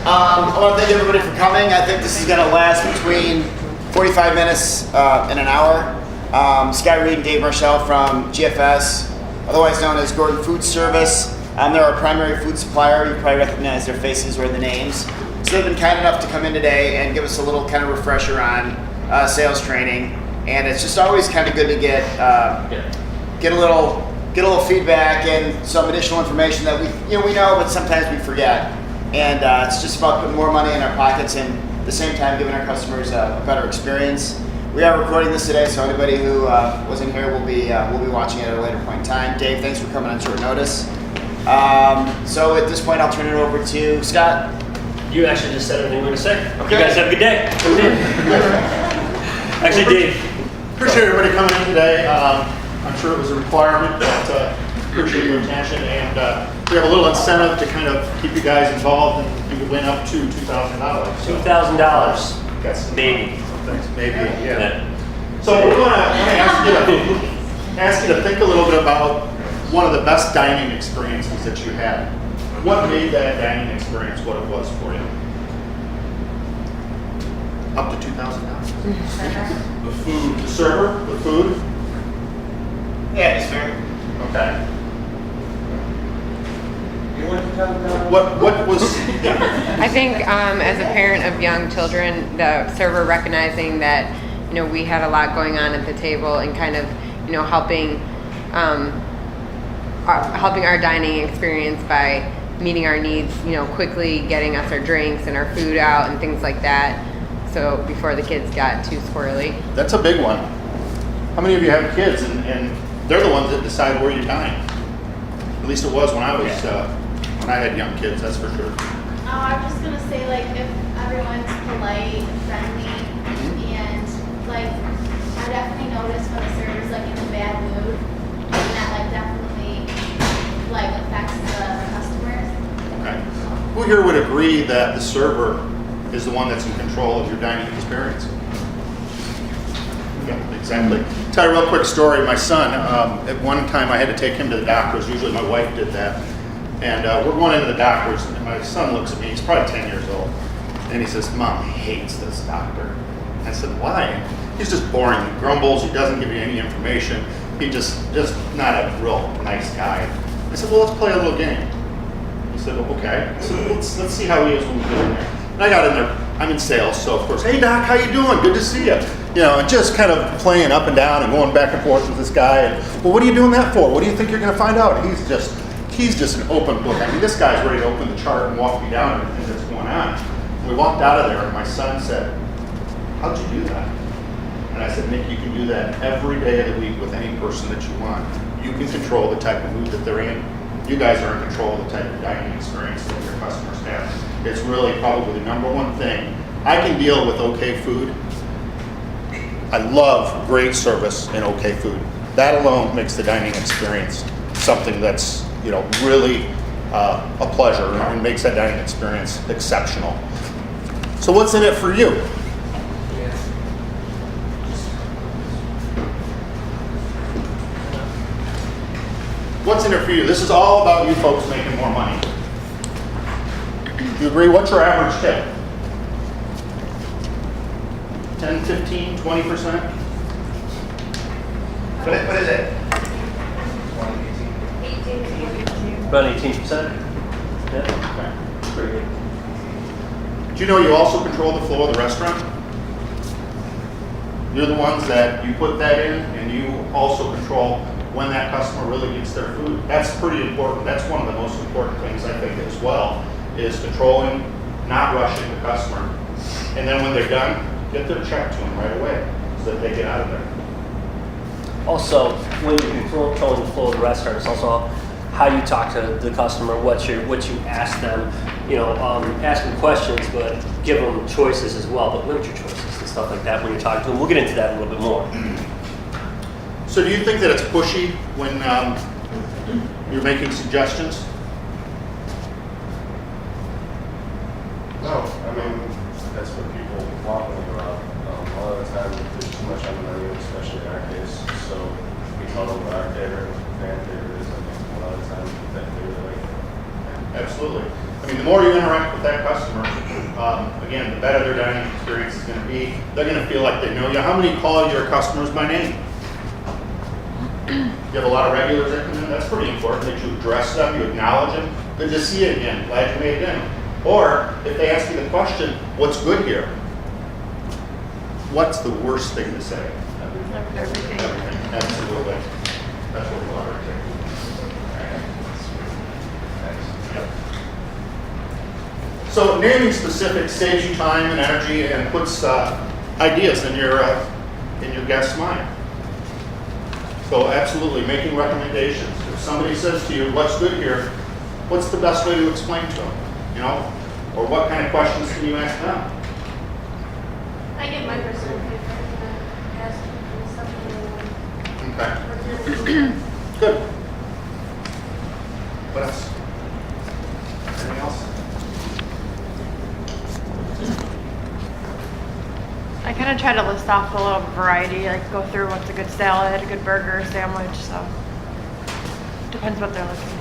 I want to thank everybody for coming. I think this is going to last between 45 minutes and an hour. Scott Reed and Dave Marshall from GFS, otherwise known as Gordon Food Service. They're our primary food supplier. You probably recognize their faces or the names. So they've been kind enough to come in today and give us a little kind of refresher on sales training. And it's just always kind of good to get a little feedback and some additional information that we know, but sometimes we forget. And it's just about putting more money in our pockets and at the same time giving our customers a better experience. We are recording this today, so anybody who wasn't here will be watching it at a later point in time. Dave, thanks for coming on short notice. So at this point, I'll turn it over to Scott. You actually just said everything we're going to say. Okay. You guys have a good day. Actually, Dave. Appreciate everybody coming in today. I'm sure it was a requirement, but appreciate your attention. And we have a little incentive to kind of keep you guys involved, and you could win up to $2,000. $2,000. Maybe. Maybe, yeah. So we're going to ask you to think a little bit about one of the best dining experiences that you had. What made that dining experience what it was for you? Up to $2,000. The food, the server, the food. Yeah, it's fair. Okay. What was? I think as a parent of young children, the server recognizing that we had a lot going on at the table and kind of helping our dining experience by meeting our needs, quickly getting us our drinks and our food out and things like that. So before the kids got too squirrely. That's a big one. How many of you have kids and they're the ones that decide where you dine? At least it was when I was when I had young kids, that's for sure. I'm just gonna say, if everyone's polite and friendly, and I definitely notice when the server's in a bad mood, and that definitely affects the customers. Okay. Who here would agree that the server is the one that's in control of your dining experience? Yeah, exactly. Tell you a real quick story. My son, at one time I had to take him to the doctors. Usually my wife did that. And we're going into the doctors, and my son looks at me. He's probably 10 years old. And he says, "Mom hates this doctor." I said, "Why?" "He's just boring. He grumbles. He doesn't give you any information. He just not a real nice guy." I said, "Well, let's play a little game." He said, "Well, okay." I said, let's see how he is when we get in there. And I got in there. I'm in sales, so of course, "Hey, Doc, how you doing? Good to see you." And just kind of playing up and down and going back and forth with this guy. And, "Well, what are you doing that for? What do you think you're going to find out?" And he's just an open book. I mean, this guy's ready to open the chart and walk me down everything that's going on. And we walked out of there, and my son said, "How'd you do that?" And I said, "Mick, you can do that every day of the week with any person that you want. You can control the type of mood that they're in. You guys are in control of the type of dining experience that your customers have. It's really probably the number one thing. I can deal with okay food. I love great service and okay food. That alone makes the dining experience something that's really a pleasure and makes that dining experience exceptional." So what's in it for you? What's in it for you? This is all about you folks making more money. You agree? What's your average tip? 10, 15, 20%? What is it? About 18%. Yeah. Okay. Pretty good. Do you know you also control the flow of the restaurant? You're the ones that you put that in, and you also control when that customer really gets their food. That's pretty important. That's one of the most important things I think as well, is controlling, not rushing the customer. And then when they're done, get their check to them right away so that they get out of there. Also, when you're controlling the flow of the restaurant, it's also how you talk to the customer, what you ask them. Ask them questions, but give them choices as well. But limit your choices and stuff like that when you're talking to them. We'll get into that a little bit more. So do you think that it's pushy when you're making suggestions? No, I mean, that's what people want when they're out. A lot of the time, there's too much on the menu, especially in our case. So we tell them what our favorite, fan favorite is. I think a lot of the time that they really like it. Absolutely. I mean, the more you interact with that customer, again, the better their dining experience is going to be. They're going to feel like they know you. How many call your customers by name? You have a lot of regulars that come in. That's pretty important that you address them, you acknowledge them. Good to see you again. Glad you made it in. Or if they ask you the question, what's good here? What's the worst thing to say? Everything. Everything. Absolutely. That's what we want to do. Yep. So naming specifics saves you time and energy and puts ideas in your guest's mind. So absolutely, making recommendations. If somebody says to you, "What's good here?" What's the best way to explain to them? You know, or what kind of questions can you ask them? I give my personal favorite and ask people something. Okay. Good. What else? Anything else? I kind of try to list off a little variety, like go through what's a good salad, a good burger, sandwich, so depends what they're looking for.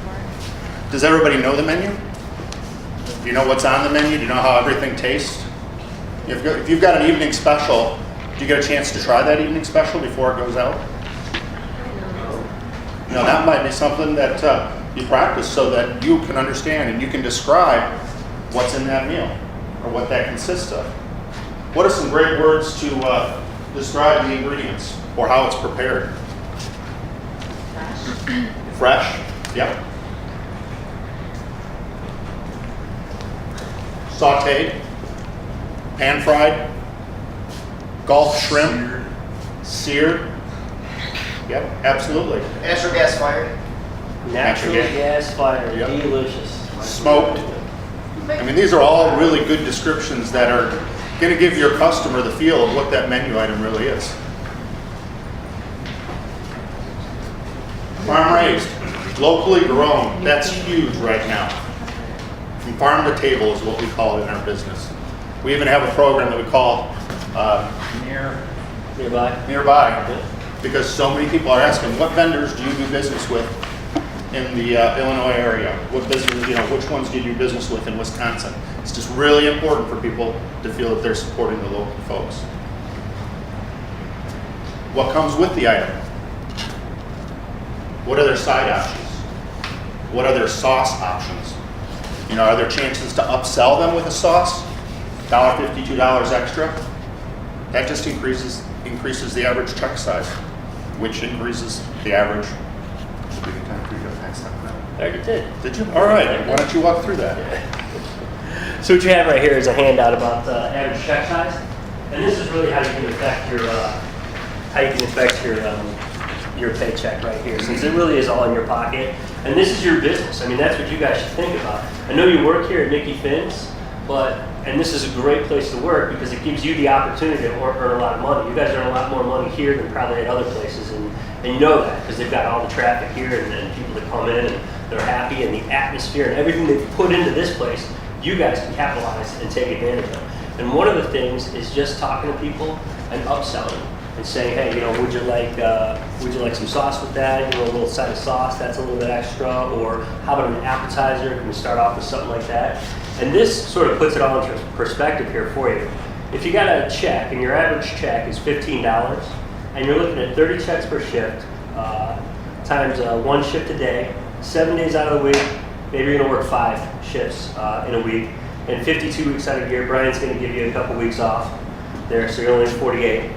Does everybody know the menu? Do you know what's on the menu? Do you know how everything tastes? If you've got an evening special, do you get a chance to try that evening special before it goes out? You know, that might be something that you practice so that you can understand and you can describe what's in that meal or what that consists of. What are some great words to describe the ingredients or how it's prepared? Fresh. Yep. Sauteed, pan-fried, Gulf shrimp, seared. Yep, absolutely. Natural gas fired. Natural gas. gas fire, Yep. delicious. Smoked. I mean, these are all really good descriptions that are going to give your customer the feel of what that menu item really is. Farm raised, locally grown. That's huge right now. From farm to table is what we call it in our business. We even have a program that we call nearby, because so many people are asking, what vendors do you do business with in the Illinois area? What business, which ones do you do business with in Wisconsin? It's just really important for people to feel that they're supporting the local folks. What comes with the item? What are their side options? What are their sauce options? Are there chances to upsell them with a sauce? $1.50, $2 extra? That just increases the average check size, which increases the average. Should we get time for you to pass that now? I already did. Did you? All right. Why don't you walk through that? So what you have right here is a handout about average check size, and this is really how you can affect your paycheck right here, since it really is all in your pocket, and this is your business. I mean, that's what you guys should think about. I know you work here at Micky Finn's, and this is a great place to work because it gives you the opportunity to earn a lot of money. You guys earn a lot more money here than probably at other places, and you know that because they've got all the traffic here and people that come in and they're happy, and the atmosphere and everything they've put into this place, you guys can capitalize and take advantage of. And one of the things is just talking to people and upselling and saying, hey, would you like some sauce with that? A little side of sauce, that's a little bit extra. Or how about an appetizer? Can we start off with something like that? And this sort of puts it all into perspective here for you. If you got a check and your average check is $15 and you're looking at 30 checks per shift times one shift a day, 7 days out of the week, maybe you're going to work 5 shifts in a week, and 52 weeks out of the year, Brian's going to give you a couple weeks off there, so you're only at 48.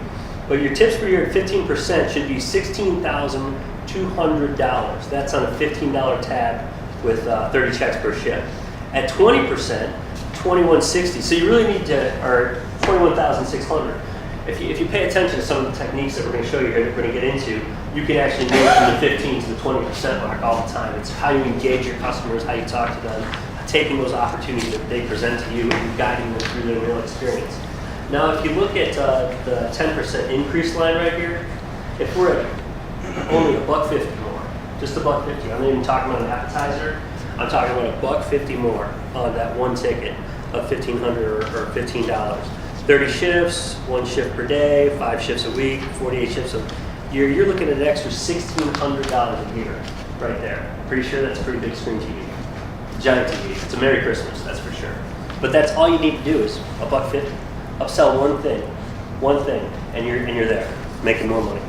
But your tips per year at 15% should be $16,200. That's on a $15 tab with 30 checks per shift. At 20%, $2,160. So you really need to, or $21,600. If you pay attention to some of the techniques that we're going to show you here that we're going to get into, you can actually move from the 15 to the 20% mark all the time. It's how you engage your customers, how you talk to them, taking those opportunities that they present to you and guiding them through their real experience. Now, if you look at the 10% increase line right here, if we're at only $1.50 more, just $1.50, I'm not even talking about an appetizer, I'm talking about $1.50 more on that one ticket of $1,500 or $15. 30 shifts, 1 shift per day, 5 shifts a week, 48 shifts a year, you're looking at an extra $1,600 a year right there. Pretty sure that's a pretty big screen TV. Giant TV. It's a Merry Christmas, that's for sure. But that's all you need to do is $1.50. Upsell one thing, and you're there, making more money.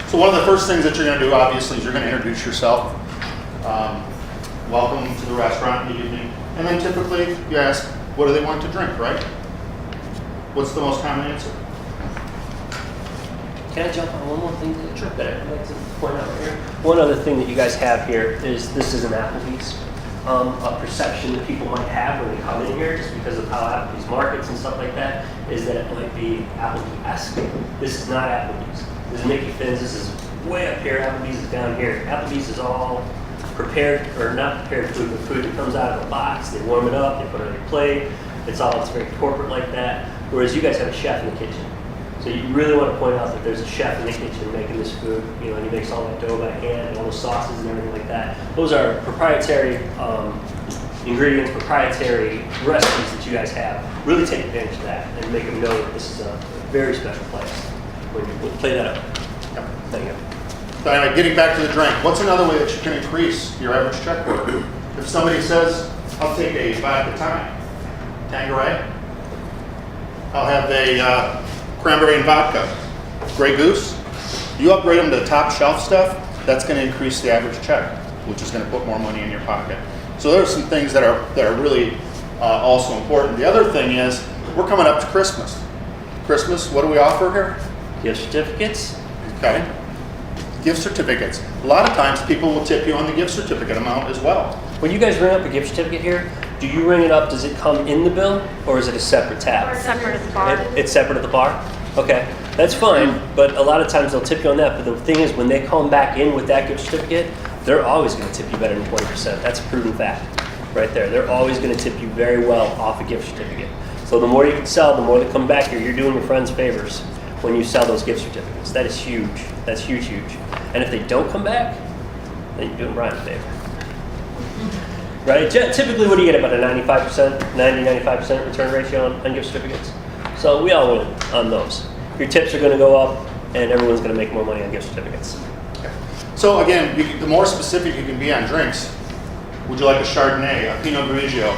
So one of the first things that you're going to do, obviously, is you're going to introduce yourself. Welcome to the restaurant in the evening. And then typically you ask, what do they want to drink, right? What's the most common answer? Can I jump on one more thing that I'd like to point out here? One other thing that you guys have here is this is an Applebee's. A perception that people might have when they come in here, just because of how Applebee's markets and stuff like that, is that it might be Applebee's-esque. This is not Applebee's. This is Micky Finn's. This is way up here. Applebee's is down here. Applebee's is all prepared, or not prepared food, but food that comes out of a box. They warm it up, they put it on your plate. It's very corporate like that. Whereas you guys have a chef in the kitchen. So you really want to point out that there's a chef in the kitchen making this food, and he makes all that dough by hand and all those sauces and everything like that. Those are proprietary ingredients, proprietary recipes that you guys have. Really take advantage of that and make them know that this is a very special place. When you play that up. Yep. Thank you. So anyway, getting back to the drink, what's another way that you can increase your average check order? If somebody says, I'll take a vodka tonic, Tanqueray, I'll have a cranberry and vodka, Grey Goose, you upgrade them to top shelf stuff, that's going to increase the average check, which is going to put more money in your pocket. So there are some things that are really also important. The other thing is, we're coming up to Christmas. Christmas, what do we offer here? Gift certificates. Okay. Gift certificates. A lot of times people will tip you on the gift certificate amount as well. When you guys ring up a gift certificate here, do you ring it up, does it come in the bill, or is it a separate tab? Separate at the bar. It's separate at the bar? Okay, that's fine, but a lot of times they'll tip you on that, but the thing is, when they come back in with that gift certificate, they're always gonna tip you better than 20%. That's a proven fact, right there. They're always gonna tip you very well off a gift certificate. So the more you can sell, the more they come back here. You're doing your friends favors when you sell those gift certificates. That is huge. That's huge, huge. And if they don't come back, then you're doing Brian a favor. Right? Typically, what do you get, about a 95% return ratio on gift certificates? So we all win on those. Your tips are going to go up, and everyone's going to make more money on gift certificates. Okay. So again, the more specific you can be on drinks, would you like a Chardonnay, a Pinot Grigio?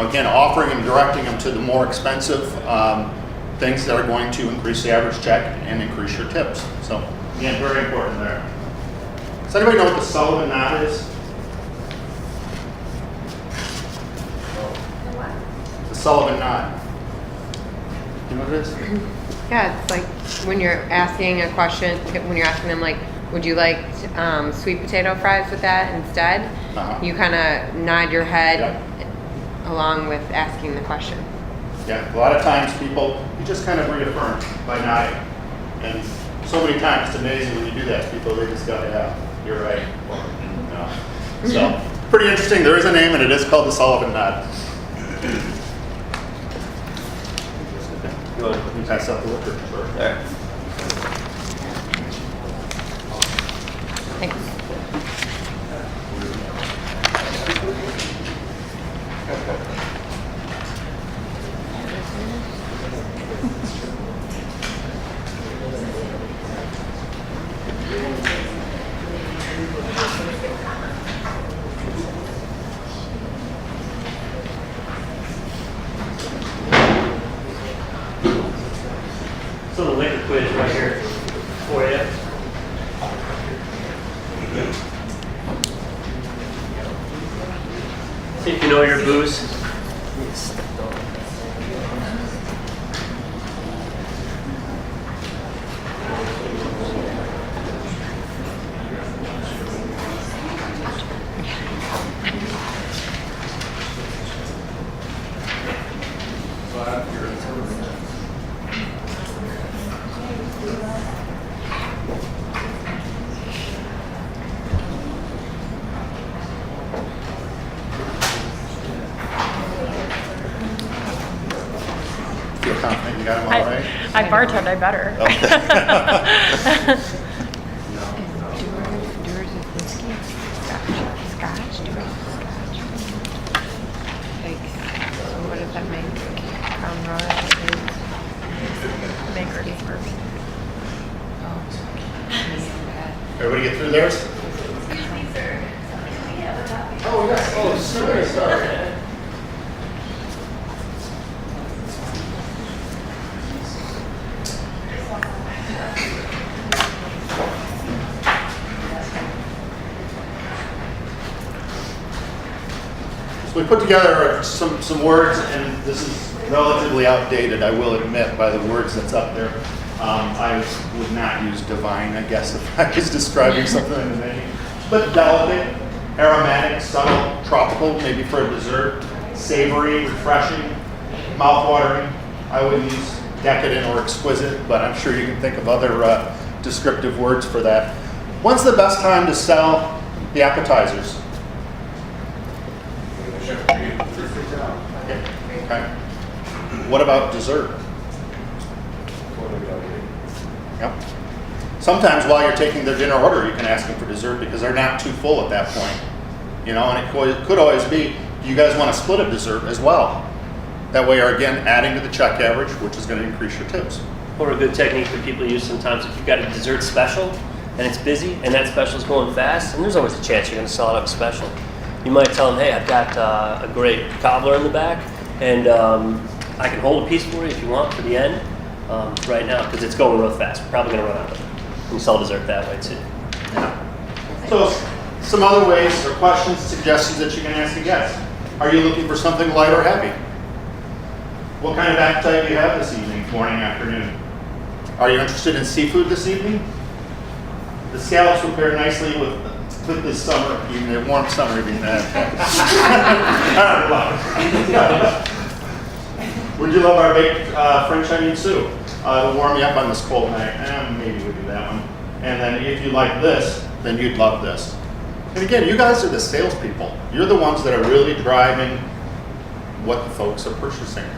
Again, offering them, directing them to the more expensive things that are going to increase the average check and increase your tips. So again, very important there. Does anybody know what the Sullivan knot is? The Sullivan knot. You know what it is? Yeah, it's like when you're asking a question, when you're asking them like, would you like sweet potato fries with that instead? Uh-huh. You kind of nod your head Yep. along with asking the question. Yeah, a lot of times people, you just kind of reaffirm by nodding. And so many times it's amazing when you do that. People, they just go, yeah, you're right. So, pretty interesting. There is a name and it is called the Sullivan knot. You want to pass out the liquor? Sure. All right. Thanks. So the liquor quiz right here for you. See if you know your booze. Feel confident you got them all right? I bartend, I better. Doers is whiskey. Scotch. Doers is scotch. Like, so what does that make? Crown Royal is Baker's bourbon. Everybody get through theirs? Oh, yes. Oh, sorry. put together some words, and this is relatively outdated, I will admit, by the words that's up there. I would not use divine, I guess, if I was describing something in the menu. But delicate, aromatic, subtle, tropical, maybe for a dessert, savory, refreshing, mouth-watering. I would use decadent or exquisite, but I'm sure you can think of other descriptive words for that. When's the best time to sell the appetizers? Okay. What about dessert? Yep. Sometimes while you're taking their dinner order, you can ask them for dessert because they're not too full at that point. You know, and it could always be, do you guys want to split a dessert as well? That way you're again adding to the check average, which is going to increase your tips. Or a good technique that people use sometimes, if you've got a dessert special and it's busy and that special is going fast, and there's always a chance you're going to sell out of a special. You might tell them, hey, I've got a great cobbler in the back, and I can hold a piece for you if you want for the end right now, because it's going real fast. We're probably going to run out of it. You can sell dessert that way too. Yeah. So some other ways or questions, suggestions that you can ask a guest. Are you looking for something light or heavy? What kind of appetite do you have this evening, morning, afternoon? Are you interested in seafood this evening? The scallops will pair nicely with this summer, even a warm summer evening. Would you love our baked French onion soup? It'll warm you up on this cold night. Maybe we'll do that one. And then if you like this, then you'd love this. And again, you guys are the salespeople. You're the ones that are really driving what the folks are purchasing.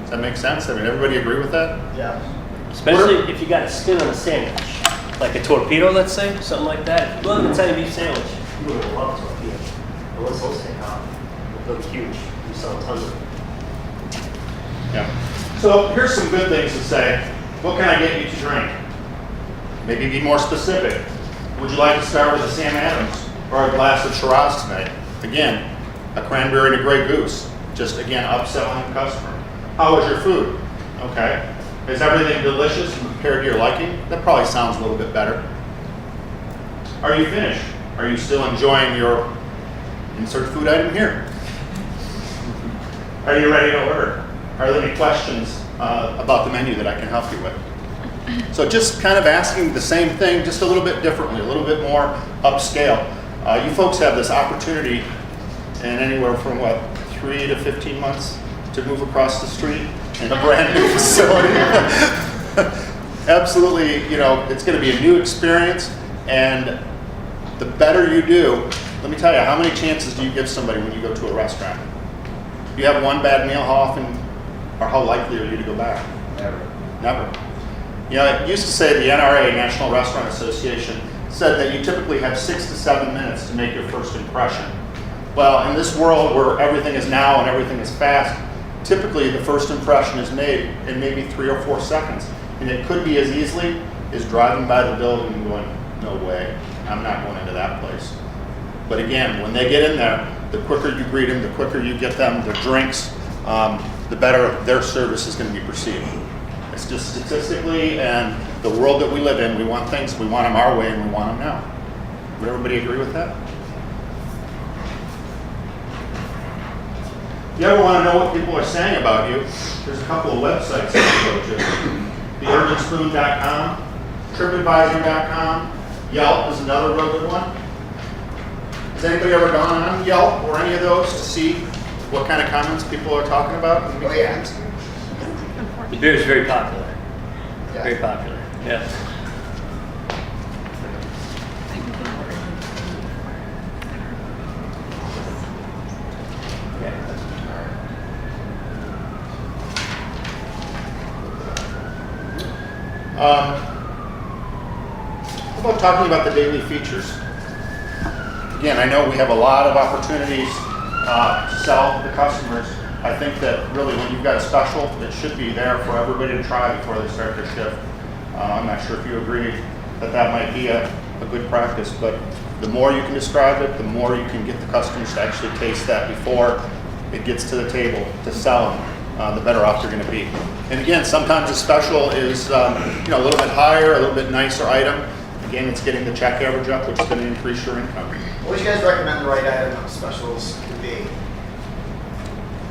Does that make sense? I mean, everybody agree with that? Yeah. Especially if you got a skin on a sandwich, like a torpedo, let's say, something like that. If you love an Italian beef sandwich, you would love a torpedo. And once those take off, they'll look huge. You sell tons of them. Yeah. So here's some good things to say. What can I get you to drink? Maybe be more specific. Would you like to start with a Sam Adams or a glass of Shiraz tonight? Again, a cranberry and a Grey Goose. Just again, upselling the customer. How was your food? Okay. Is everything delicious and prepared to your liking? That probably sounds a little bit better. Are you finished? Are you still enjoying your insert food item here? Are you ready to order? Are there any questions about the menu that I can help you with? So just kind of asking the same thing, just a little bit differently, a little bit more upscale. You folks have this opportunity in anywhere from 3 to 15 months to move across the street in a brand new facility. Absolutely, you know, it's going to be a new experience, and the better you do, let me tell you, how many chances do you give somebody when you go to a restaurant? You have one bad meal, how often or how likely are you to go back? Never. You know, it used to say the NRA, National Restaurant Association, said that you typically have 6 to 7 minutes to make your first impression. Well, in this world where everything is now and everything is fast, typically the first impression is made in maybe 3 or 4 seconds. And it could be as easily as driving by the building and going, no way, I'm not going into that place. But again, when they get in there, the quicker you greet them, the quicker you get them their drinks, the better their service is going to be perceived. It's just statistically, and the world that we live in, we want things, we want them our way, and we want them now. Would everybody agree with that? If you ever want to know what people are saying about you, there's a couple of websites that you go to. TheUrbanspoon.com, TripAdvisor.com, Yelp is another real good one. Has anybody ever gone on Yelp or any of those to see what kind of comments people are talking about? Oh, yeah. The beer is very popular. Yeah. Very popular. Yeah. How about talking about the daily features? Again, I know we have a lot of opportunities to sell the customers. I think that really when you've got a special, it should be there for everybody to try before they start their shift. I'm not sure if you agree that that might be a good practice, but the more you can describe it, the more you can get the customers to actually taste that before it gets to the table to sell them, the better off you're going to be. And again, sometimes a special is a little bit higher, a little bit nicer item. Again, it's getting the check average up, which is going to increase your income. What would you guys recommend the right item of specials to be?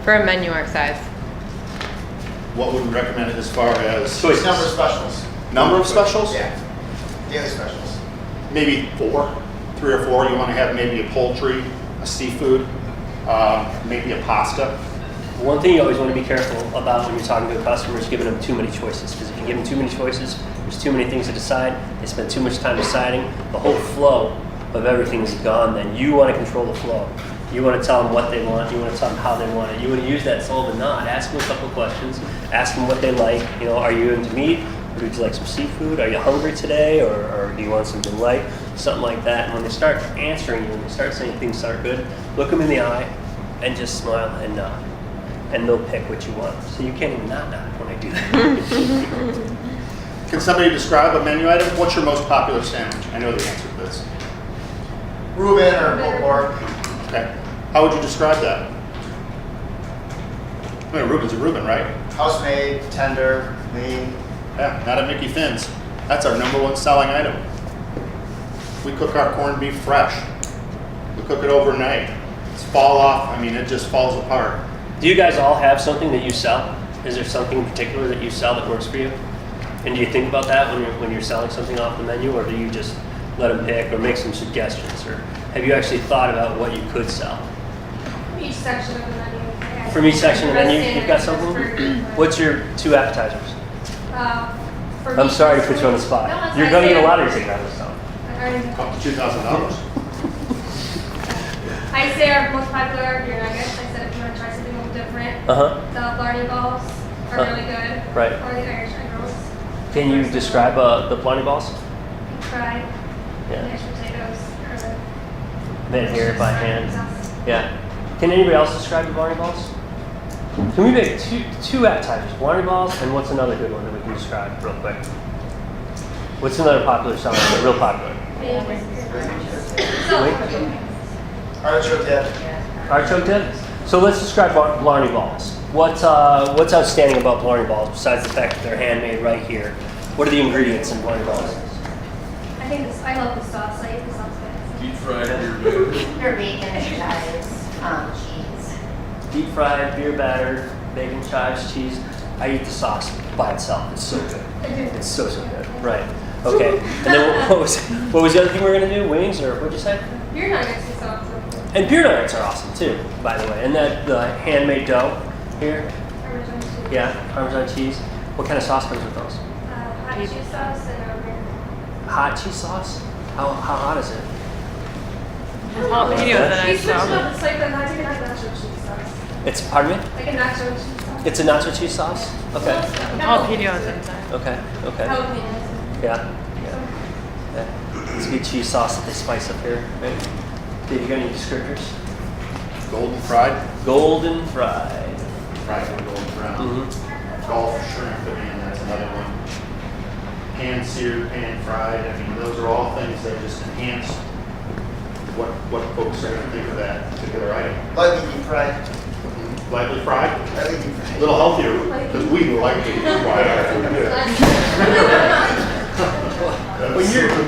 For a menu our size. What would we recommend as far as Choices. Number of specials. number of specials? Yeah. Daily specials. Maybe 4, 3 or 4. You want to have maybe a poultry, a seafood, maybe a pasta. One thing you always want to be careful about when you're talking to a customer is giving them too many choices. Because if you give them too many choices, there's too many things to decide. They spend too much time deciding. The whole flow of everything is gone. Then you want to control the flow. You want to tell them what they want. You want to tell them how they want it. You want to use that Sullivan nod. Ask them a couple of questions. Ask them what they like. You know, are you into meat? Or would you like some seafood? Are you hungry today? Or do you want something light? Something like that. And when they start answering you, when they start saying things are good, look them in the eye and just smile and nod. And they'll pick what you want. So you can't even not nod when I do that. Can somebody describe a menu item? What's your most popular sandwich? I know the answer to this. Reuben or pulled pork. Okay. How would you describe that? I mean, Reuben's a Reuben, right? House made, tender, lean. Yeah, not at Mickey Finn's. That's our #1 selling item. We cook our corned beef fresh. We cook it overnight. It's fall off. I mean, it just falls apart. Do you guys all have something that you sell? Is there something in particular that you sell that works for you? And do you think about that when you're selling something off the menu, or do you just let them pick or make some suggestions? Or have you actually thought about what you could sell? Each section of the menu. From each section of the menu, you've got something? What's your 2 appetizers? I'm sorry to put you on the spot. You're going to get a lottery ticket out of this stuff. Up to $2,000. I say our most popular are beer nuggets. I said if you want to try something a little different, Uh-huh. the Blarney balls are really good. Right. Or the Irish egg rolls. Can you describe the Blarney balls? Fried. Yeah. Mashed potatoes. Or Made here by hand. Yeah. Can anybody else describe the Blarney balls? Can we make two appetizers? Blarney balls, and what's another good one that we can describe real quick? What's another popular selling, real popular? Artichoke dip. Artichoke dip? So let's describe Blarney balls. What's outstanding about Blarney balls besides the fact that they're handmade right here? What are the ingredients in Blarney balls? I think this, I love the sauce. I eat the sauce best. Deep fried beer Your bacon, chives, cheese. Deep fried, beer battered, bacon, chives, cheese. I eat the sauce by itself. It's so good. It's so good. Right. Okay. And then what was the other thing we were gonna do? Wings or what'd you say? Beer nuggets is awesome. And beer nuggets are awesome too, by the way. And that the handmade dough here. Parmesan cheese. Yeah, Parmesan cheese. What kind of sauce comes with those? Hot cheese sauce and Hot cheese sauce? How hot is it? Jalapeno is a we nice switched sauce. up. It's like a nacho cheese sauce. It's, pardon me? Like a nacho cheese sauce. It's a nacho cheese sauce? Okay. Jalapeno is inside. Okay. Jalapenos. Yeah. It's good cheese sauce that they spice up here, right? Dave, you got any descriptors? Golden fried. Golden fried. Fried and golden brown. Mm-hmm. Golf shrimp, I mean, that's another one. Pan seared, pan fried. I mean, those are all things that just enhance what folks are going to think of that particular item. Lightly deep fried. Lightly fried, Lightly deep a fried. little healthier because we like to eat fried our food.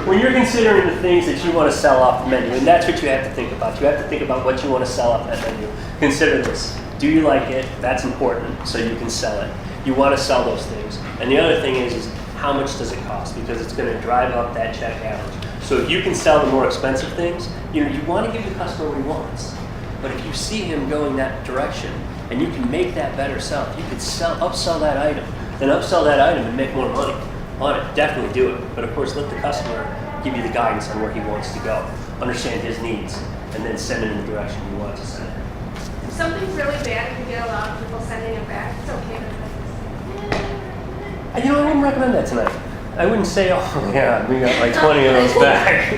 When you're considering the things that you want to sell off the menu, and that's what you have to think about. You have to think about what you want to sell off that menu. Consider this. Do you like it? That's important so you can sell it. You want to sell those things. And the other thing is how much does it cost? Because it's going to drive up that check average. So if you can sell the more expensive things, you want to give the customer what he wants. But if you see him going that direction and you can make that better sell, if you could upsell that item, then upsell that item and make more money on it. Definitely do it. But of course, let the customer give you the guidance on where he wants to go. Understand his needs and then send it in the direction you want to send it. If something's really bad and you get a lot of people sending it back, it's okay to And I wouldn't recommend that tonight. I wouldn't say, oh yeah, we got like 20 of those back.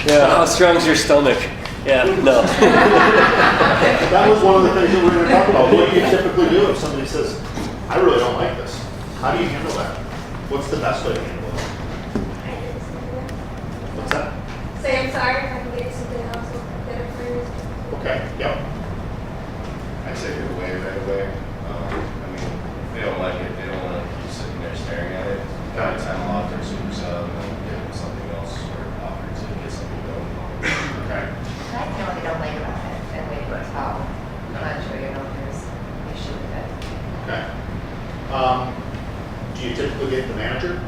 yeah. How strong's your stomach? Yeah, no. That was one of the things that we were going to talk about. What do you typically do if somebody says, I really don't like this? How do you handle that? What's the best way to handle it? What's that? say I'm sorry if I can get you something else better for you. Okay, yep. I take it away right away. I mean, if they don't like it, they don't want to keep sitting there staring at it. Got time off their super sub and give them something else or offer to get something going. Okay. Do you typically get the manager?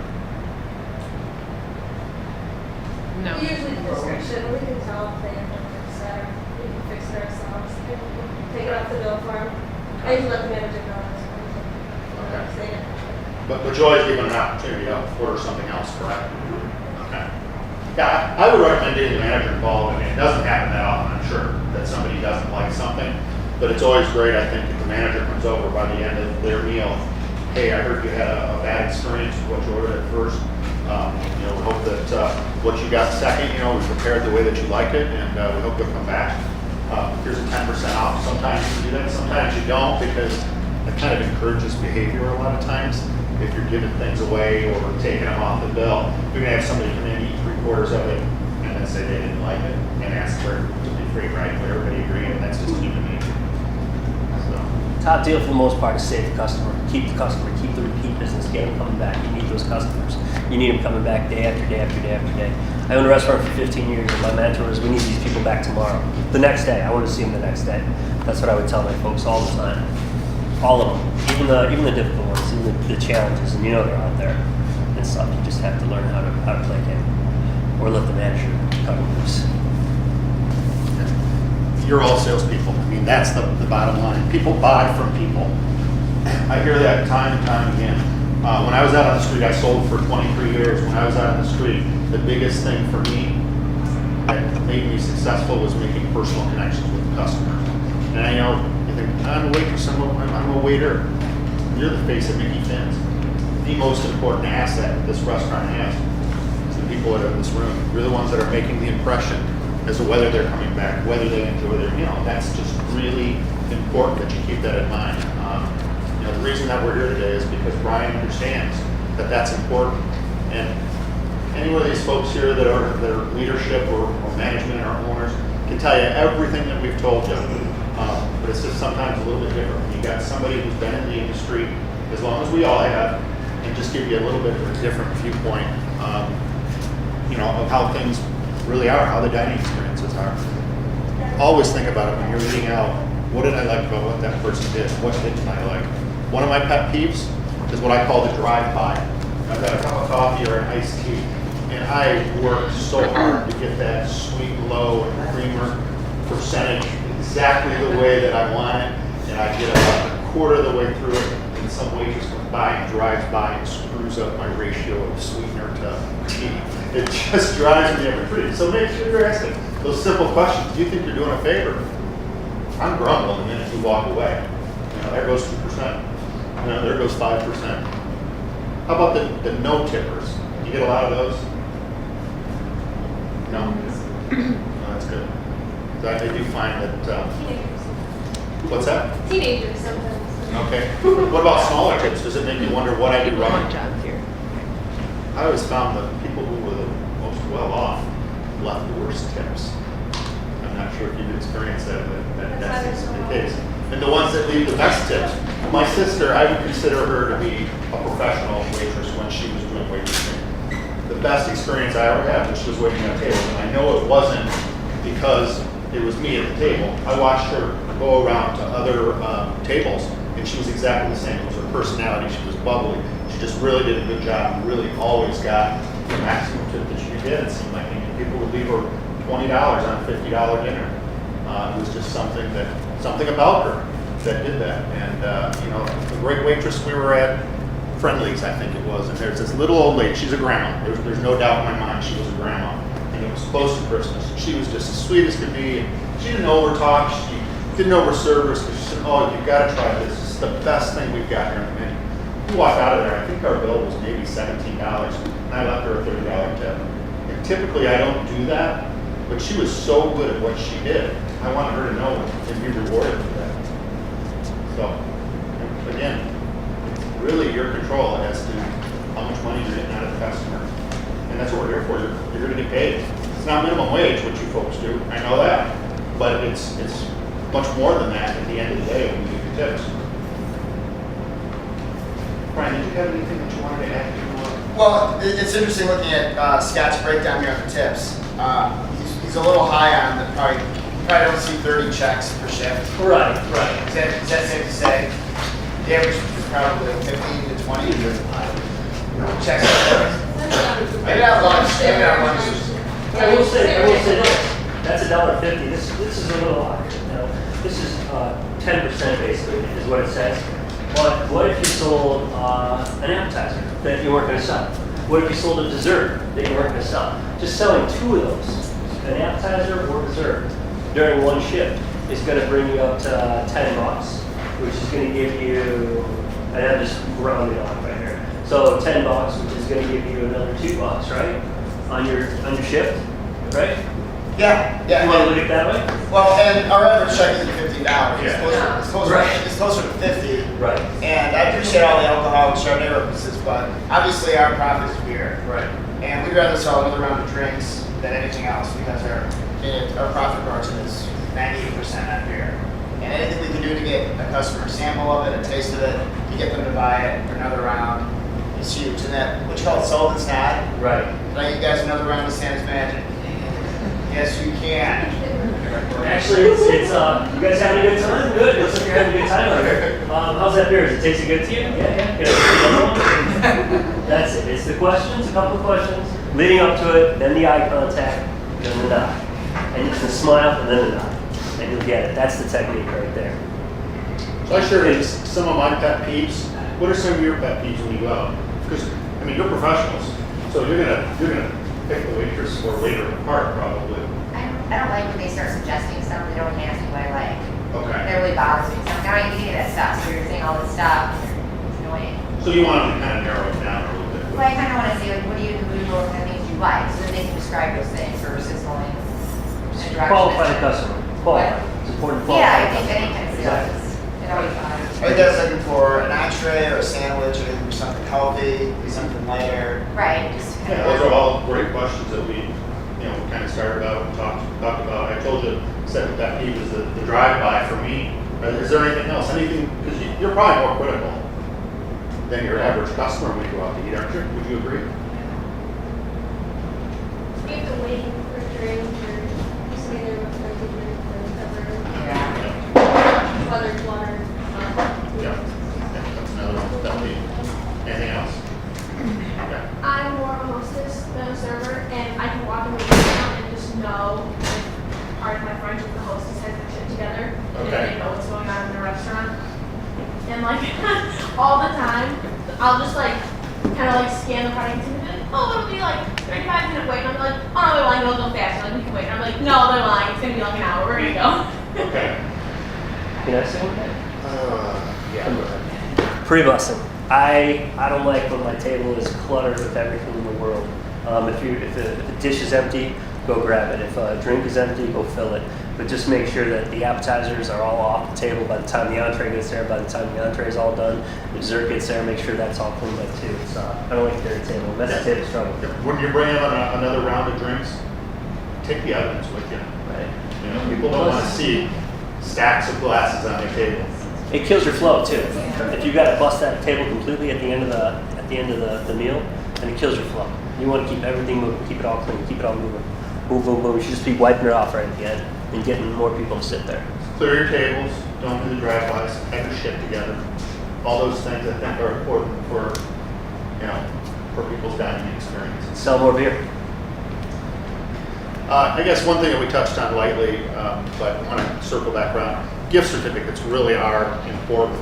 No. Usually the description, we can tell if they have to fix it, or we can fix it ourselves. Take it off the bill form. I usually let the manager know. Okay. But you always give them an opportunity to order something else, correct? Okay. Yeah, I would recommend getting the manager involved. I mean, it doesn't happen that often, I'm sure, that somebody doesn't like something. But it's always great, I think, if the manager comes over by the end of their meal. Hey, I heard you had a bad experience with what you ordered at first. We hope that what you got second, we prepared the way that you like it, and we hope you'll come back. Here's a 10% off. Sometimes you do that, sometimes you don't, because it kind of encourages behavior a lot of times. If you're giving things away or taking them off the bill, you're gonna have somebody come in, eat 3/4 of it, and then say they didn't like it, and ask for it to be free, right? But everybody agreed, and that's just human nature. So, Top deal for the most part is save the customer, keep the customer, keep the repeat business, get them coming back. You need those customers. You need them coming back day after day after day after day. I owned a restaurant for 15 years, and my mantra was, we need these people back tomorrow. The next day, I want to see them the next day. That's what I would tell my folks all the time. All of them, even the difficult ones, even the challenges, and they're out there and stuff. You just have to learn how to play a game, or let the manager cut them loose. you're all salespeople. I mean, that's the bottom line. People buy from people. I hear that time and time again. When I was out on the street, I sold for 23 years. When I was out on the street, the biggest thing for me that made me successful was making personal connections with the customer. And I know, you think, I'm a waitress, I'm a waiter. You're the face of Micky Fins. The most important asset that this restaurant has is the people that are in this room. You're the ones that are making the impression as to whether they're coming back, whether they enjoy their meal. That's just really important that you keep that in mind. The reason that we're here today is because Brian understands that that's important. And any one of these folks here that are leadership or management or owners can tell you everything that we've told you. But it's just sometimes a little bit different. When you got somebody who's been in the industry as long as we all have, and just give you a little bit of a different viewpoint, of how things really are, how the dining experiences are. Always think about it when you're eating out. What did I like about what that person did? What didn't I like? One of my pet peeves is what I call the drive-by. I've got a cup of coffee or an iced tea, and I work so hard to get that sweet, low, and creamer percentage exactly the way that I want it, and I get about a quarter of the way through it, and some waitress comes by and drives by and screws up my ratio of sweetener to tea. It just drives me every treat. So make sure you're asking those simple questions. Do you think you're doing a favor? I'm grumbling the minute you walk away. There goes 2%. There goes 5%. How about the no tippers? You get a lot of those? No? No, that's good. So I do find that, what's that? Teenagers sometimes. Okay. What about smaller tips? Does it make you wonder what I do wrong? Jobs here. I always found that people who were the most well off left the worst tips. I'm not sure if you've experienced that, but that's the case. And the ones that leave the best tips. My sister, I would consider her to be a professional waitress when she was doing waitressing. The best experience I ever had was she was waiting at a table. And I know it wasn't because it was me at the table. I watched her go around to other tables, and she was exactly the same. It was her personality. She was bubbly. She just really did a good job and really always got the maximum tip that she could get. It seemed like people would leave her $20 on a $50 dinner. It was just something about her that did that. And the great waitress we were at, Friendly's, I think it was, and there's this little old lady. She's a grandma. There's no doubt in my mind she was a grandma. And it was close to Christmas. And she was just as sweet as could be. And she didn't overtalk. She didn't overserve us. She said, "Oh, you've got to try this. This is the best thing we've got here in the menu." We walked out of there. I think our bill was maybe $17, and I left her a $30 tip. And typically I don't do that, but she was so good at what she did. I wanted her to know and be rewarded for that. So, again, it's really your control as to how much money you're getting out of the customer. And that's what we're here for. You're going to get paid. It's not minimum wage, what you folks do. I know that. But it's much more than that at the end of the day when you give your tips. Brian, did you have anything that you wanted to add to? Well, it's interesting looking at Scott's breakdown here on the tips. He's a little high on the probably don't see 30 checks per shift. Right. Is that safe to say? The average probably 15 to 20 checks. Maybe not lunch. Maybe not lunch. I will say this. That's $1.50. This is a little odd. You know, this is 10% basically is what it says. But what if you sold an appetizer that you weren't going to sell? What if you sold a dessert that you weren't going to sell? Just selling 2 of those, an appetizer or dessert, during one shift is going to bring you up to $10, which is going to give you, and I'm just rounding off right here. So $10, which is going to give you another $2, right? On your shift, right? Yeah, yeah. You want to look at it that way? Well, and our average check isn't $50. Yeah. It's closer to 50. Right. And I appreciate all the alcohol and Chardonnay references, but obviously our profit is beer. Right. And we'd rather sell another round of drinks than anything else because our profit margin is 98% on beer. And anything we can do to get a customer a sample of it, a taste of it, to get them to buy it for another round is huge. And that, what you call it, Sullivan's Nod? Right. Can I get you guys another round of Santa's Magic? Yes, you can. Actually, it's you guys having a good time? Good. Looks like you're having a good time out here. How's that beer? Does it taste good to you? Yeah. Can I get another one? That's it. It's the questions, a couple of questions, leading up to it, then the eye contact, then the nod. And it's the smile and then the nod. And you'll get it. That's the technique right there. So I share some of my pet peeves. What are some of your pet peeves when you go out? Because I mean, you're professionals, so you're gonna pick the waitress or waiter apart probably. I don't like when they start suggesting stuff they don't have to, what I like. Okay. That really bothers me. So now I can get that stuff, so you're saying all this stuff, it's annoying. So you want them to kind of narrow it down a little bit. Well, I kind of want to see, like, what do you include, what kind of things you like, so that they can describe those things versus going in a direction. Qualify the customer. Qualify. It's important to qualify. Yeah, I the think customer. any kind of stuff is, it always bothers me. Are you guys looking for an entree or a sandwich or something healthy, something lighter? Right, just kind Yeah, of. those are all great questions that we kind of started out and talked about. I told you, said that that peeve is the drive-by for me. Is there anything else? Anything, because you're probably more critical than your average customer when you go out to eat, aren't you? Would you agree? We have to wait for a drink or something there with the drink or whatever. Yeah. Whether it's water. Yeah. That's another one. That'll be, anything else? Okay. I'm more of a hostess than a server, and I can walk in the restaurant and just know if part of my friends with the hostess has their shit together, and Okay. they know what's going on in the restaurant. And like all the time, I'll just like kind of like scan the product and be like, oh, it'll be like 35-minute wait. And I'm like, oh no, they're lying, it'll go fast. Like we can wait. And I'm like, no, they're lying. It's gonna be like an hour. We're gonna go. Okay. Can I say one thing? Yeah. Pre-bussing. I don't like when my table is cluttered with everything in the world. If the dish is empty, go grab it. If a drink is empty, go fill it. But just make sure that the appetizers are all off the table by the time the entree gets there. By the time the entree is all done, the dessert gets there. Make sure that's all cleaned up too. It's, I don't like dirty table. Messy table struggle. When you're bringing on another round of drinks, take the evidence with you. Right. You know, people don't want to see stacks of glasses on their table. It kills your flow too. If you got to bust that table completely at the end of the meal, then it kills your flow. You want to keep everything moving, keep it all clean, keep it all moving. Boom, boom, boom. You should just be wiping it off right at the end and getting more people to sit there. Clear your tables, don't do the drive-bys, have your shit together. All those things I think are important for people's dining experience. Sell more beer. I guess one thing that we touched on lightly, but I want to circle back around, gift certificates really are important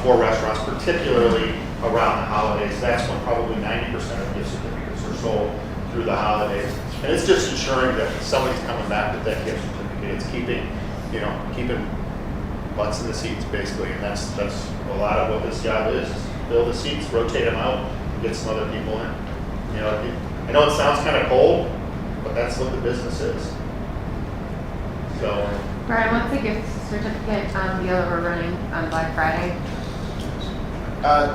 for restaurants, particularly around the holidays. That's when probably 90% of gift certificates are sold through the holidays. And it's just ensuring that somebody's coming back with that gift certificate. It's keeping butts in the seats basically. And that's a lot of what this job is fill the seats, rotate them out, and get some other people in. I know it sounds kind of cold, but that's what the business is. So. Brian, what's the gift certificate deal that we're running on Black Friday?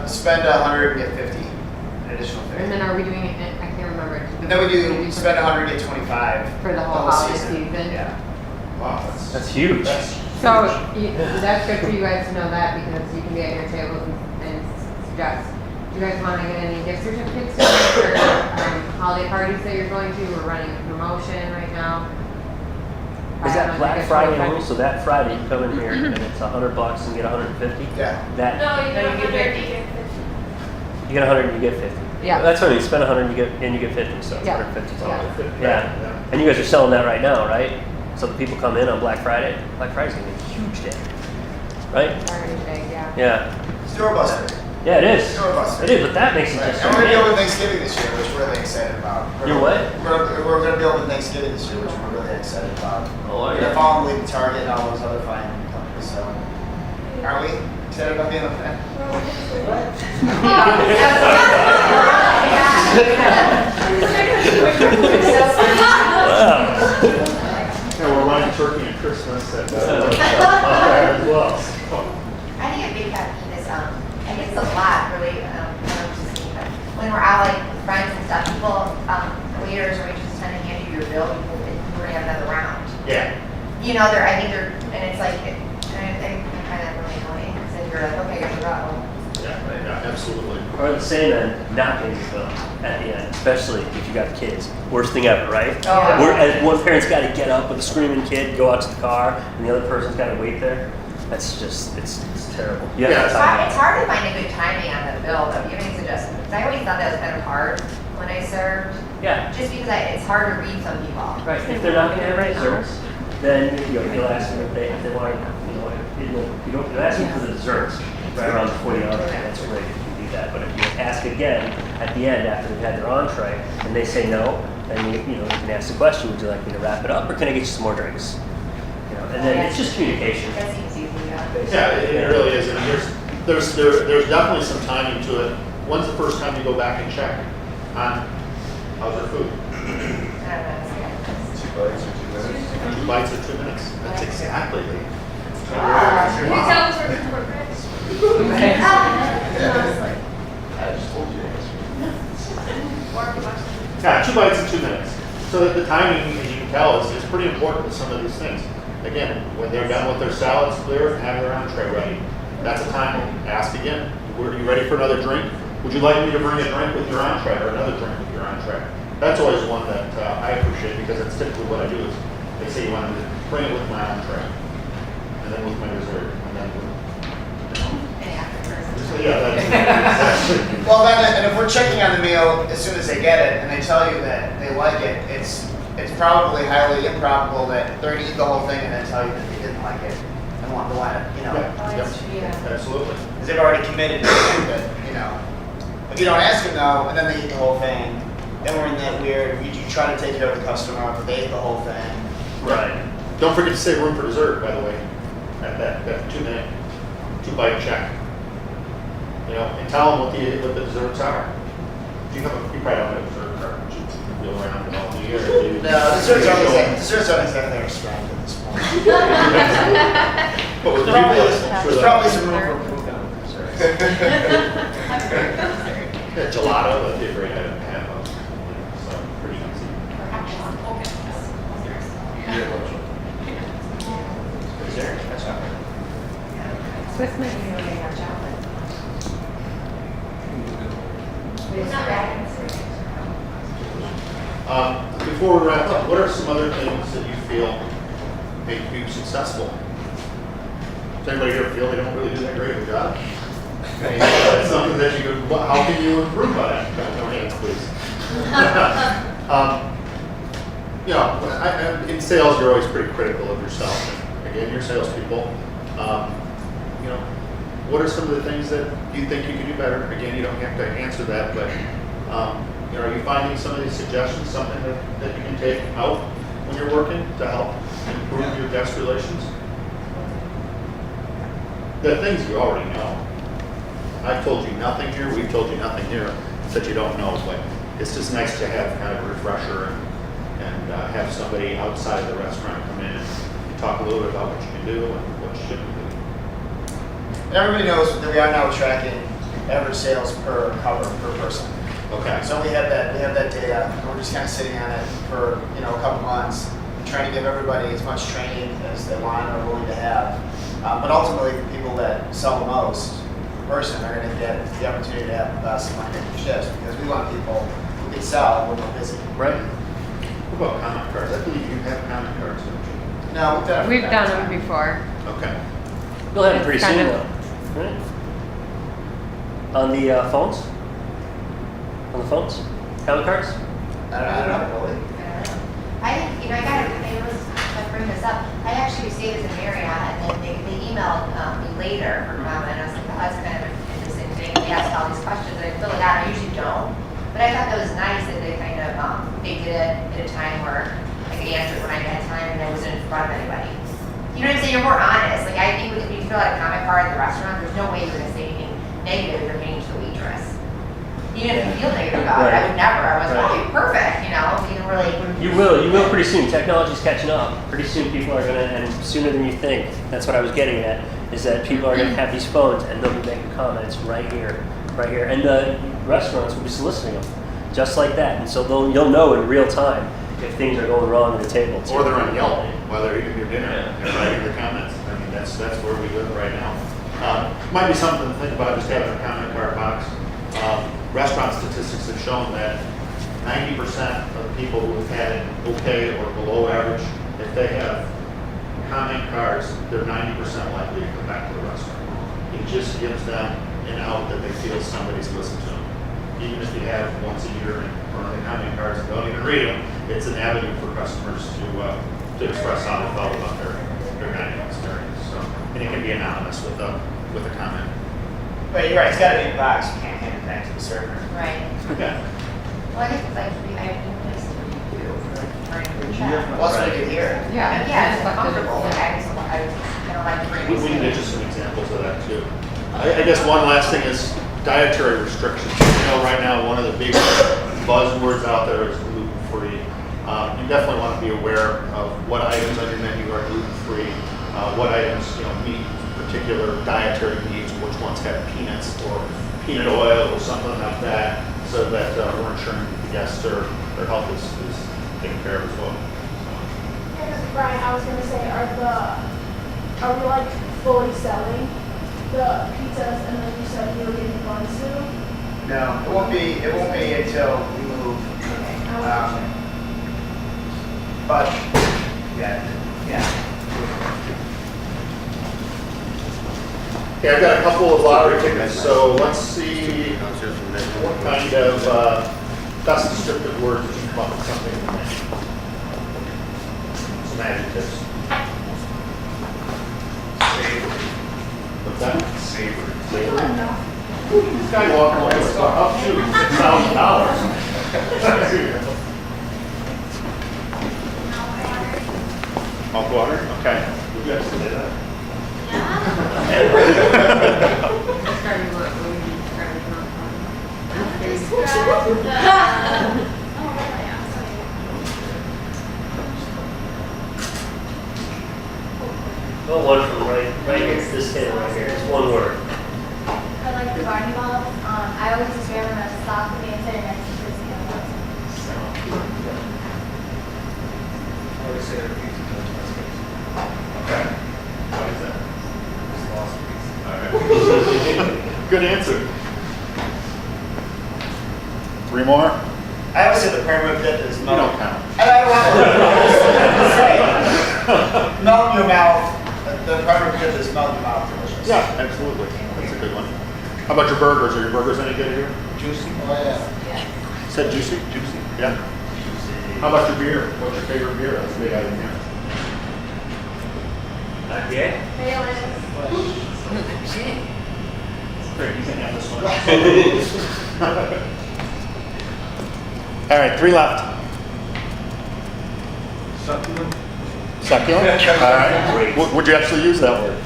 Spend 100 and get 50, an additional 50. And then are we doing it, I can't remember. And then we do spend 100 and get 25 for the whole holiday season? Yeah. Wow, That's huge. So that's good for you guys to know that because you can be at your tables and suggest. Do you guys want to get any gift certificates for holiday parties that you're going to? We're running a promotion right now. Is that on Black like a Friday 25. only? So that Friday you come in here and it's $100 and get 150? Yeah. That, No, you No, get you get 100, you get 50. you get 100 and you get 50. Yeah. That's what I mean, you spend 100 you get, and you get 50, so it's Yeah. 150 Yeah. total. Yeah. And you guys are selling that right now, right? So the people come in on Black Friday. Black Friday's gonna be a huge day, right? Already big, yeah. Yeah. Store buster. Yeah, it is. Store buster. It is, but that makes it Right. just And so we're gonna be big. open Thanksgiving this year, which we're really excited about. You're what? We're gonna be open Thanksgiving this year, which we're really excited about. Oh, We're gonna follow lead Target and all those other fine companies, so. Are we excited about being a fan? Wow. Yeah, we're running turkey and Christmas and as well. So, I think a big pet peeve is, I guess it's a lot really, I don't know if it's just me, but when we're out like with friends and stuff, people, waiters or waitresses tend to hand you your bill, we're gonna have another round. yeah. You know, I think they're, and it's like, and I find that really annoying, because you're like, okay, I gotta go. Yeah, absolutely. Or at the same end, not paying your bill at the end, especially if you got kids. Worst thing ever, right? Oh, yeah. Where one parent's got to get up with a screaming kid, go out to the car, and the other person's got to wait there. That's just, it's terrible. You have to time It's hard to find a good timing on the bill, though. Do you have any suggestions? Because I always thought that was kind of hard when I served, it. Yeah. just because it's hard to read some people. Right. If they're not going to have desserts, then you'll ask them if they want, you don't ask them for the desserts right around the $40 mark. That's great if you do that. But if you ask again at the end after they've had their entree and they say no, then you can ask the question: would you like me to wrap it up, or can I get you some more drinks? And then it's just communication. That seems easy, yeah. Yeah, it really is. And there's definitely some timing to it. When's the first time you go back and check on how's your food? I don't know. 2 bites or 2 minutes. That's exactly the. Can you tell us we're corporate? Yeah, 2 bites in 2 minutes. So that the timing, as you can tell, is pretty important to some of these things. Again, when they're done with their salads clear and have their entree ready, that's a time to ask again. Are you ready for another drink? Would you like me to bring a drink with your entree or another drink with your entree? That's always one that I appreciate because that's typically what I do is they say you want to bring it with my entree and then with my dessert and then with, so yeah, that's exactly. Well, then, and if we're checking on the meal as soon as they get it, and they tell you that they like it, it's probably highly improbable that they're going to eat the whole thing and then tell you that they didn't like it and want to, Yep. Absolutely. because they've already committed to it. But if you don't ask them though, and then they eat the whole thing, then we're in that weird. You try to take care of the customer, but they ate the whole thing. Right. Don't forget to save room for dessert, by the way, at that 2 minute, 2 bite check. And tell them what the desserts are. You probably don't have a dessert card, but you go around and all the year. No, desserts aren't exactly our strength at this point. But with There's probably some room for improvement on the desserts. Yeah, gelato, that'd be a great item to have. So pretty easy. Dessert, that's right. Swiss menu, they have chocolate. It's not bad. Before we wrap up, what are some other things that you feel make you successful? Does anybody here feel they don't really do that great of a job? That's something that you could, how can you improve on it? No hands, please. In sales, you're always pretty critical of yourself. Again, you're salespeople. What are some of the things that you think you could do better? Again, you don't have to answer that, but are you finding some of these suggestions something that you can take out when you're working to help improve your guest relations? The things you already know. I've told you nothing here, we've told you nothing here that you don't know, but it's just nice to have kind of a refresher and have somebody outside the restaurant come in and talk a little bit about what you can do and what you shouldn't do. And everybody knows that we are now tracking average sales per cover per person. Okay. So we have that data, and we're just kind of sitting on it for a couple months, trying to give everybody as much training as they want or willing to have. But ultimately, the people that sell the most per person are going to get the opportunity to have the best Monday shifts because we want people who can sell when we're busy. Right. What about comment cards? I believe you have comment cards, don't you? No, we've done it. We've done them before. Okay. You'll have it pretty It's soon kind though, right? On the phones? On the phones? Comment cards? I don't know, really. I think, I bring this up. I actually stayed as a Marriott, and then they emailed me later for comment. I was like, oh, that's kind of an interesting thing. They asked all these questions, and I fill it out. I usually don't, but I thought that was nice that they kind of they did it at a time where I could answer it when I had time and I wasn't in front of anybody. You know what I'm saying? You're more honest. Like I think if you fill out a comment card at the restaurant, there's no way you're going to say anything negative if you're paying to the waitress. Even if you feel negative about it, I would never. I was like, okay, perfect. You know, you know, really. You will pretty soon. Technology's catching up. Pretty soon people are gonna, and sooner than you think, that's what I was getting at, is that people are gonna have these phones and they'll be making comments right here. And the restaurants will be soliciting them, just like that. And so you'll know in real time if things are going wrong at the table. too. Or they're on Yelp while they're eating their dinner and writing their comments. I mean, that's where we live right now. Might be something to think about, just having a comment card box. Restaurant statistics have shown that 90% of people who have had an okay or below average, if they have comment cards, they're 90% likely to come back to the restaurant. It just gives them an out that they feel somebody's listened to them. Even if you have once a year and run the comment cards and don't even read them, it's an avenue for customers to express how they felt about their dining experience. So, and it can be anonymous with a comment. But you're right, it's gotta be in a box, you can't hand it back to the server. Right. Okay. Well, I think it's like I have new place to review for a group chat. Well, that's what I do here. Yeah. Yeah, it's comfortable. Like I don't like to bring We this can in. get you some examples of that too. I guess one last thing is dietary restrictions. You know, right now, one of the big buzzwords out there is gluten-free. You definitely want to be aware of what items on your menu are gluten-free, what items, meet particular dietary needs, which ones have peanuts or peanut oil or something like that, so that we're ensuring that the guests, their health is taken care of as well. Brian, I was gonna say, are we like fully selling the pizzas and then you said you were getting buns soon? No, it won't be until we move. But, yeah. Okay, I've got a couple of lottery tickets, so let's see what kind of best descriptive words you can come up with something. Some adjectives. What's that? Savory. This guy walking away with up to $6,000. Malt water? Okay. Would you actually say that? Go one from right here, this table right here, it's one word. I like the Barney balls. I always just wear them as a sock with me and sit next to Chrissy. I would say they're pizza. Okay. What is that? All right. Good answer. 3 more? I always say the pyramid dip is You melt. don't count. And I don't say, melt in your mouth. The pyramid dip is melt in your mouth delicious. Yeah, absolutely. That's a good one. How about your burgers? Are your burgers any good here? Juicy? Oh, yeah. Said juicy? Juicy. Yeah. How about your beer? What's your favorite beer? That's a big item here. Yeah? Great, you can have this one. All right, 3 left. Succulent? Succulent? All right. Would you actually use that word?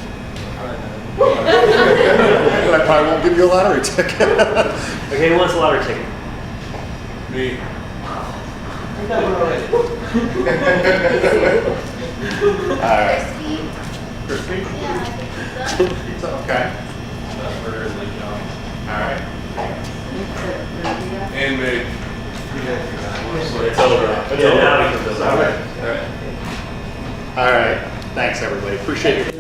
But I probably won't give you a lottery ticket. Okay, who wants a lottery ticket? Me. All right. Crispy. Crispy? Yeah, I think pizza. Pizza, okay. Best burger in Lake County. All right. Handmade. It's over. It's Yeah, over. now we can go. All right. All right. All right. Thanks, everybody. Appreciate it.